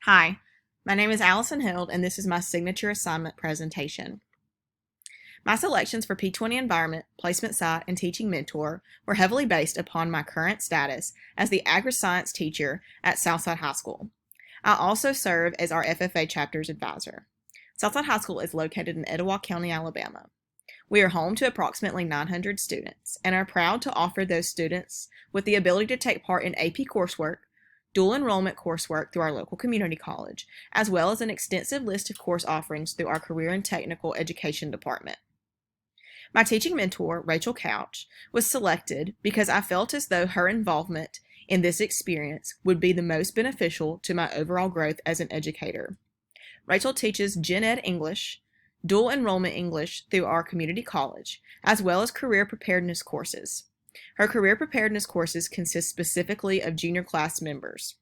Hi, my name is Allison Held, and this is my signature assignment presentation. My selections for P20 Environment, Placement Site, and Teaching Mentor were heavily based upon my current status as the agri-science teacher at Southside High School. I also serve as our FFA chapter's advisor. Southside High School is located in Etowah County, Alabama. We are home to approximately 900 students and are proud to offer those students with the ability to take part in AP coursework, dual enrollment coursework through our local community college, as well as an extensive list of course offerings through our Career and Technical Education department. My teaching mentor, Rachel Couch, was selected because I felt as though her involvement in this experience would be the most beneficial to my overall growth as an educator. Rachel teaches Gen Ed English, dual enrollment English through our community college, as well as career preparedness courses. Her career preparedness courses consist specifically of junior class members.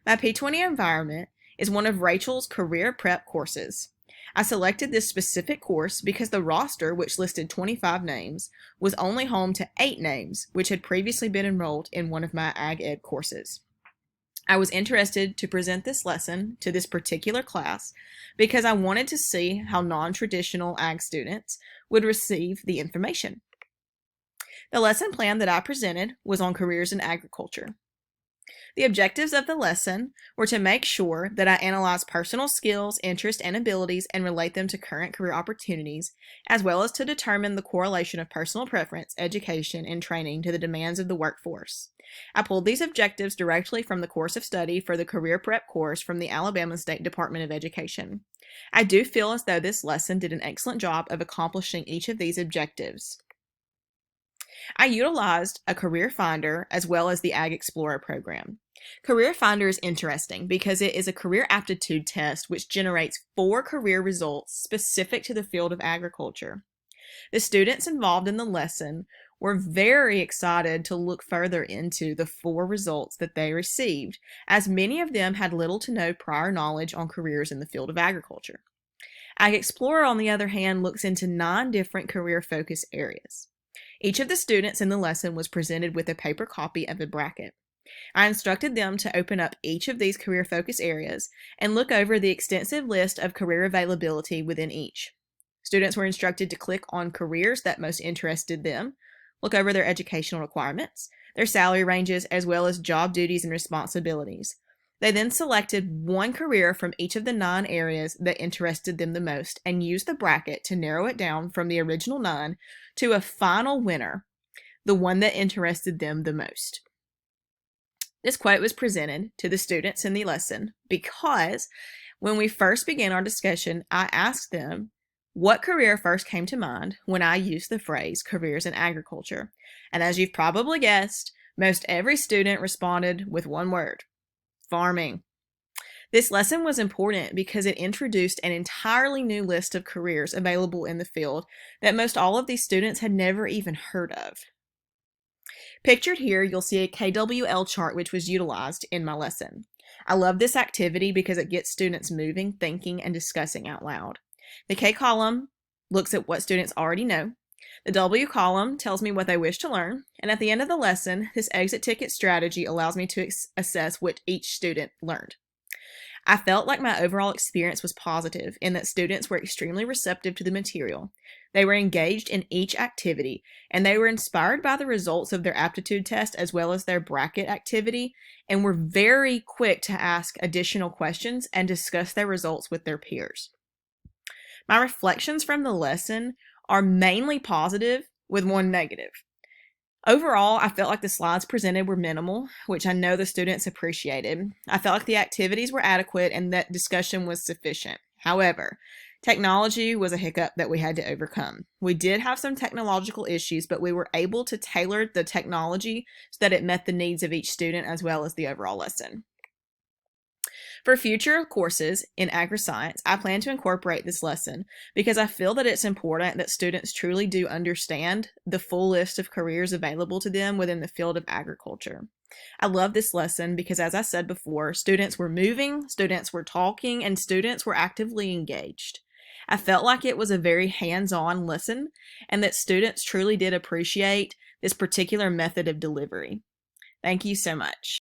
My P20 environment is one of Rachel's career prep courses. I selected this specific course because the roster, which listed 25 names, was only home to 8 names, which had previously been enrolled in one of my Ag Ed courses. I was interested to present this lesson to this particular class because I wanted to see how non-traditional Ag students would receive the information. The lesson plan that I presented was on careers in agriculture. The objectives of the lesson were to make sure that I analyze personal skills, interests, and abilities and relate them to current career opportunities, as well as to determine the correlation of personal preference, education, and training to the demands of the workforce. I pulled these objectives directly from the course of study for the career prep course from the Alabama State Department of Education. I do feel as though this lesson did an excellent job of accomplishing each of these objectives. I utilized a Career Finder as well as the Ag Explorer program. Career Finder is interesting because it is a career aptitude test which generates 4 career results specific to the field of agriculture. The students involved in the lesson were very excited to look further into the 4 results that they received, as many of them had little to no prior knowledge on careers in the field of agriculture. Ag Explorer, on the other hand, looks into 9 different career focus areas. Each of the students in the lesson was presented with a paper copy of a bracket. I instructed them to open up each of these career focus areas and look over the extensive list of career availability within each. Students were instructed to click on careers that most interested them, look over their educational requirements, their salary ranges, as well as job duties and responsibilities. They then selected one career from each of the 9 areas that interested them the most and used the bracket to narrow it down from the original 9 to a final winner, the one that interested them the most. This quote was presented to the students in the lesson because when we first began our discussion, I asked them what career first came to mind when I used the phrase careers in agriculture. And as you've probably guessed, most every student responded with one word: farming. This lesson was important because it introduced an entirely new list of careers available in the field that most all of these students had never even heard of. Pictured here, you'll see a KWL chart which was utilized in my lesson. I love this activity because it gets students moving, thinking, and discussing out loud. The K column looks at what students already know. The W column tells me what they wish to learn, and at the end of the lesson, this exit ticket strategy allows me to assess what each student learned. I felt like my overall experience was positive in that students were extremely receptive to the material. They were engaged in each activity, and they were inspired by the results of their aptitude test as well as their bracket activity, and were very quick to ask additional questions and discuss their results with their peers. My reflections from the lesson are mainly positive with one negative. Overall, I felt like the slides presented were minimal, which I know the students appreciated. I felt like the activities were adequate and that discussion was sufficient. However, technology was a hiccup that we had to overcome. We did have some technological issues, but we were able to tailor the technology so that it met the needs of each student as well as the overall lesson. For future courses in agri-science, I plan to incorporate this lesson because I feel that it's important that students truly do understand the full list of careers available to them within the field of agriculture. I love this lesson because, as I said before, students were moving, students were talking, and students were actively engaged. I felt like it was a very hands-on lesson and that students truly did appreciate this particular method of delivery. Thank you so much.